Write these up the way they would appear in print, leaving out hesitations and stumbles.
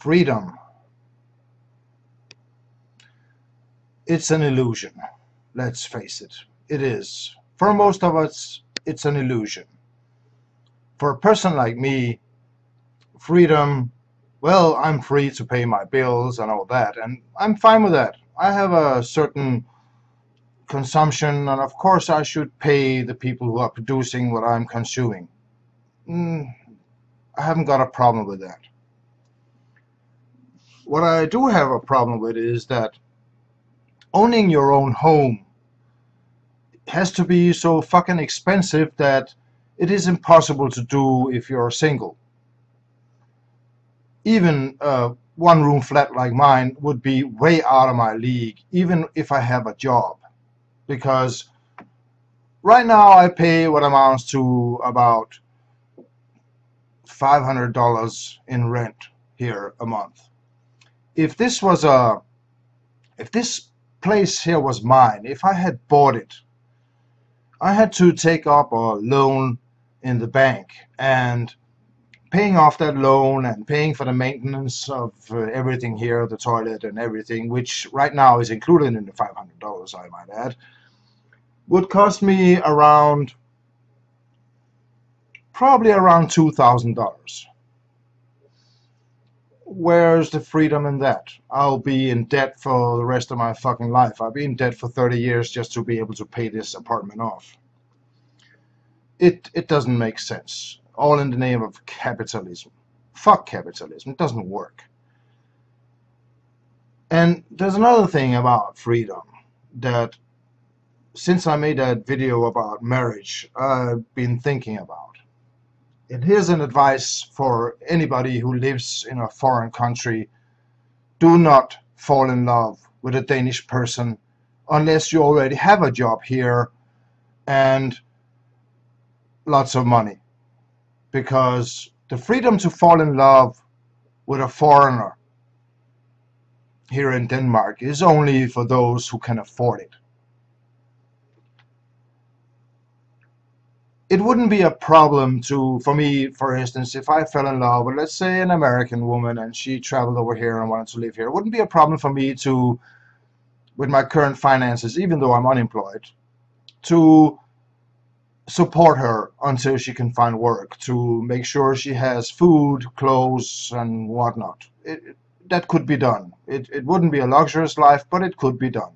Freedom. It's an illusion. Let's face it. It is. For most of us, it's an illusion. For a person like me, freedom, well, I'm free to pay my bills and all that, and I'm fine with that. I have a certain consumption, and of course I should pay the people who are producing what I'm consuming. I haven't got a problem with that. What I do have a problem with is that owning your own home has to be so fucking expensive that it is impossible to do if you're single. Even a one-room flat like mine would be way out of my league, even if I have a job. Because right now I pay what amounts to about $500 in rent here a month. If this place here was mine, if I had bought it, I had to take up a loan in the bank, and paying off that loan and paying for the maintenance of everything here, the toilet and everything, which right now is included in the $500, I might add, would cost me probably around $2,000. Where's the freedom in that? I'll be in debt for the rest of my fucking life. I'll be in debt for 30 years just to be able to pay this apartment off. It doesn't make sense. All in the name of capitalism. Fuck capitalism. It doesn't work. And there's another thing about freedom that, since I made that video about marriage, I've been thinking about. And here's an advice for anybody who lives in a foreign country. Do not fall in love with a Danish person unless you already have a job here and lots of money. Because the freedom to fall in love with a foreigner here in Denmark is only for those who can afford it. It wouldn't be a problem for me, for instance, if I fell in love with, let's say, an American woman and she traveled over here and wanted to live here. It wouldn't be a problem for me to, with my current finances, even though I'm unemployed, to support her until she can find work, to make sure she has food, clothes, and whatnot. That could be done. It wouldn't be a luxurious life, but it could be done.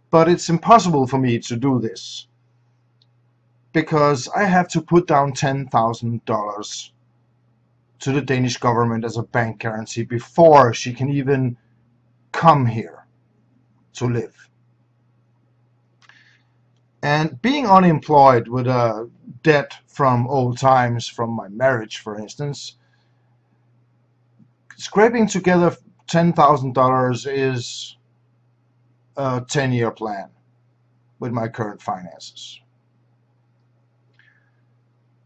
But it's impossible for me to do this, because I have to put down $10,000 to the Danish government as a bank guarantee before she can even come here to live. And being unemployed with a debt from old times, from my marriage, for instance, scraping together $10,000 is a 10-year plan with my current finances.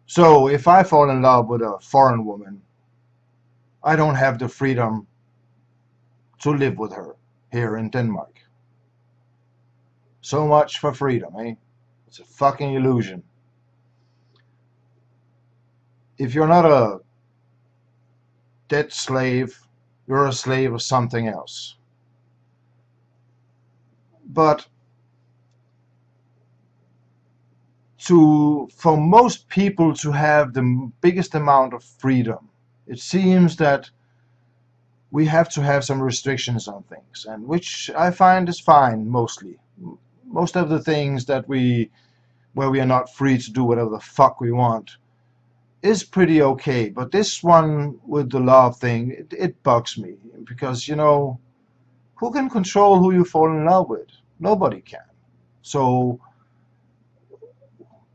So if I fall in love with a foreign woman, I don't have the freedom to live with her here in Denmark. So much for freedom, eh? It's a fucking illusion. If you're not a debt slave, you're a slave of something else. But for most people to have the biggest amount of freedom, it seems that we have to have some restrictions on things, and which I find is fine mostly. Most of the things that where we are not free to do whatever the fuck we want is pretty okay, but this one with the love thing, it bugs me, because, you know, who can control who you fall in love with? Nobody can. So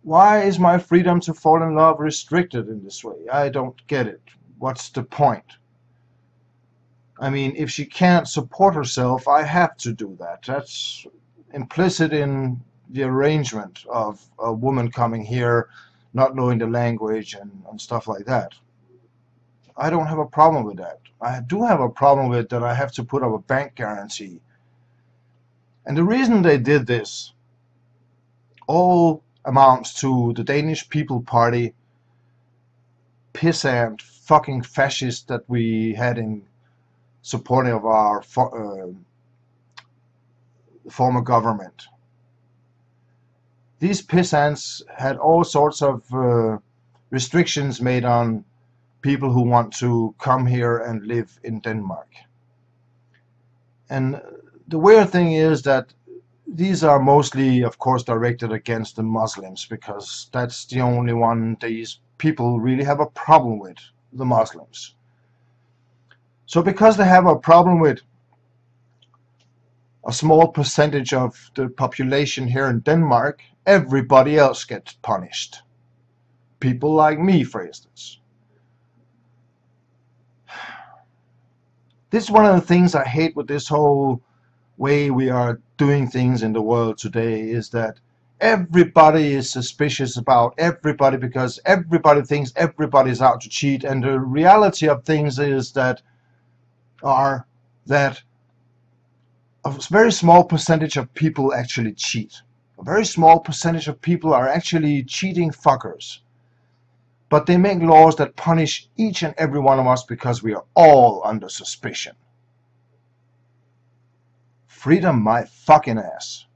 why is my freedom to fall in love restricted in this way? I don't get it. What's the point? I mean, if she can't support herself, I have to do that. That's implicit in the arrangement of a woman coming here, not knowing the language and stuff like that. I don't have a problem with that. I do have a problem with that I have to put up a bank guarantee. And the reason they did this all amounts to the Danish People Party pissant fucking fascists that we had in supporting of our former government. These pissants had all sorts of restrictions made on people who want to come here and live in Denmark. And the weird thing is that these are mostly, of course, directed against the Muslims, because that's the only one these people really have a problem with, the Muslims. So because they have a problem with a small percentage of the population here in Denmark, everybody else gets punished. People like me, for instance. This is one of the things I hate with this whole way we are doing things in the world today, is that everybody is suspicious about everybody because everybody thinks everybody's out to cheat, and the reality of things is that a very small percentage of people actually cheat. A very small percentage of people are actually cheating fuckers. But they make laws that punish each and every one of us because we are all under suspicion. Freedom my fucking ass.